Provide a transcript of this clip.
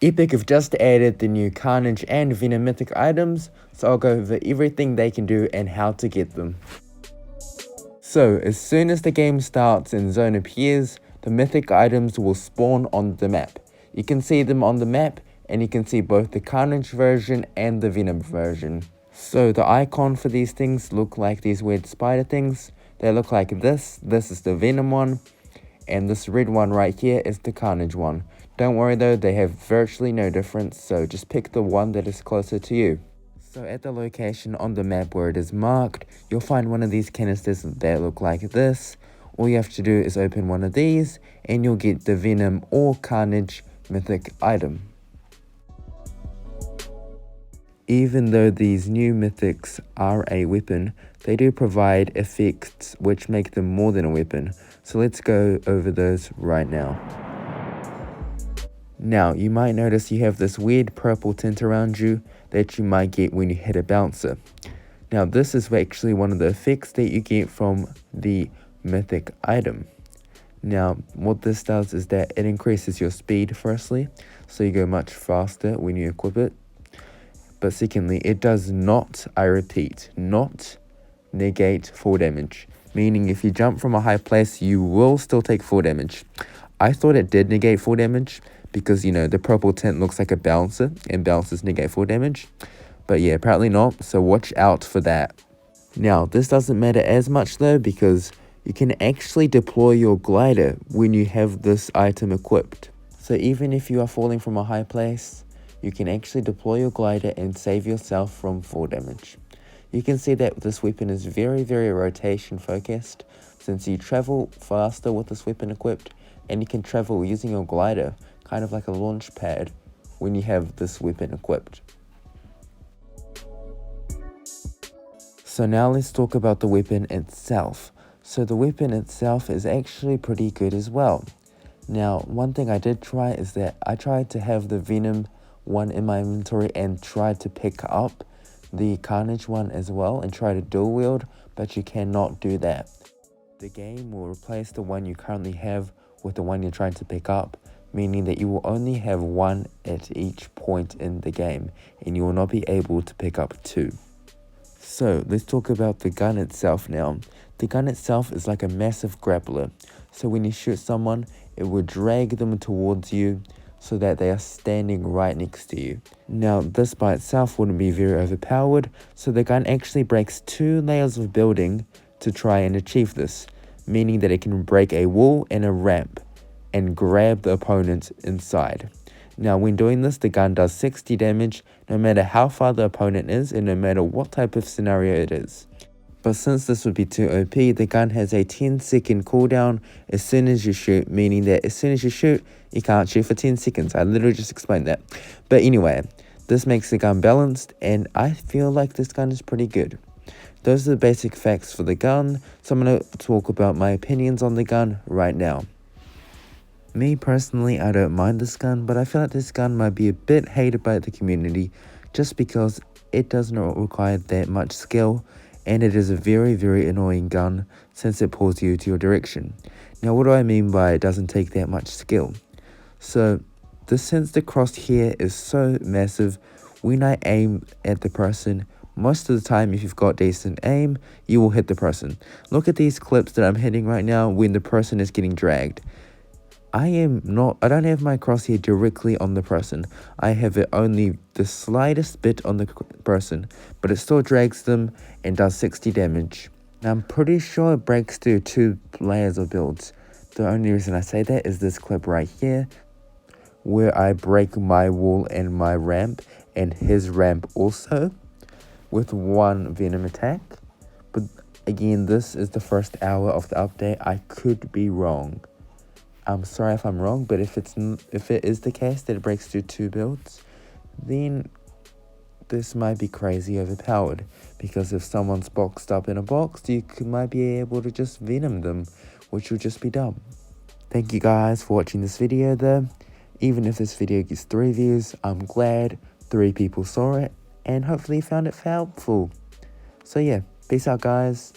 Epic have just added the new Carnage and Venom Mythic items, so I'll go over everything they can do and how to get them. So, as soon as the game starts and zone appears, the mythic items will spawn on the map. You can see them on the map, and you can see both the Carnage version and the Venom version. So the icon for these things look like these weird spider things. They look like this is the Venom one, and this red one right here is the Carnage one. Don't worry though, they have virtually no difference, so just pick the one that is closer to you. So at the location on the map where it is marked, you'll find one of these canisters that look like this. All you have to do is open one of these, and you'll get the Venom or Carnage mythic item. Even though these new mythics are a weapon, they do provide effects which make them more than a weapon. So let's go over those right now. Now, you might notice you have this weird purple tint around you that you might get when you hit a bouncer. Now, this is actually one of the effects that you get from the mythic item. Now, what this does is that it increases your speed firstly, so you go much faster when you equip it. But secondly, it does not, I repeat, not negate fall damage. Meaning if you jump from a high place, you will still take fall damage. I thought it did negate fall damage because, you know, the purple tint looks like a bouncer and bouncers negate fall damage. But yeah, apparently not, so watch out for that. Now, this doesn't matter as much though because you can actually deploy your glider when you have this item equipped. So even if you are falling from a high place, you can actually deploy your glider and save yourself from fall damage. You can see that this weapon is very rotation focused, since you travel faster with this weapon equipped, and you can travel using your glider, kind of like a launch pad, when you have this weapon equipped. So now let's talk about the weapon itself. So the weapon itself is actually pretty good as well. Now, one thing I did try is that I tried to have the Venom one in my inventory and tried to pick up the Carnage one as well and try to dual wield, but you cannot do that. The game will replace the one you currently have with the one you're trying to pick up, meaning that you will only have one at each point in the game and you will not be able to pick up two. So let's talk about the gun itself now. The gun itself is like a massive grappler, so when you shoot someone, it will drag them towards you so that they are standing right next to you. Now, this by itself wouldn't be very overpowered, so the gun actually breaks 2 layers of building to try and achieve this, meaning that it can break a wall and a ramp and grab the opponent inside. Now, when doing this, the gun does 60 damage no matter how far the opponent is and no matter what type of scenario it is. But since this would be too OP, the gun has a 10-second cooldown as soon as you shoot, meaning that as soon as you shoot, you can't shoot for 10 seconds. I literally just explained that. But anyway, this makes the gun balanced, and I feel like this gun is pretty good. Those are the basic facts for the gun, so I'm going to talk about my opinions on the gun right now. Me personally, I don't mind this gun, but I feel like this gun might be a bit hated by the community just because it does not require that much skill, and it is a very annoying gun since it pulls you to your direction. Now, what do I mean by it doesn't take that much skill? So, since the crosshair is so massive, when I aim at the person, most of the time if you've got decent aim, you will hit the person. Look at these clips that I'm hitting right now when the person is getting dragged. I don't have my crosshair directly on the person. I have it only the slightest bit on the person, but it still drags them and does 60 damage. Now, I'm pretty sure it breaks through 2 layers of builds. The only reason I say that is this clip right here, where I break my wall and my ramp, and his ramp also, with 1 Venom attack. But again, this is the first hour of the update. I could be wrong. I'm sorry if I'm wrong, but if it is the case that it breaks through 2 builds, then this might be crazy overpowered. Because if someone's boxed up in a box, you might be able to just Venom them, which would just be dumb. Thank you guys for watching this video though. Even if this video gets 3 views, I'm glad 3 people saw it and hopefully found it helpful. So yeah, peace out guys.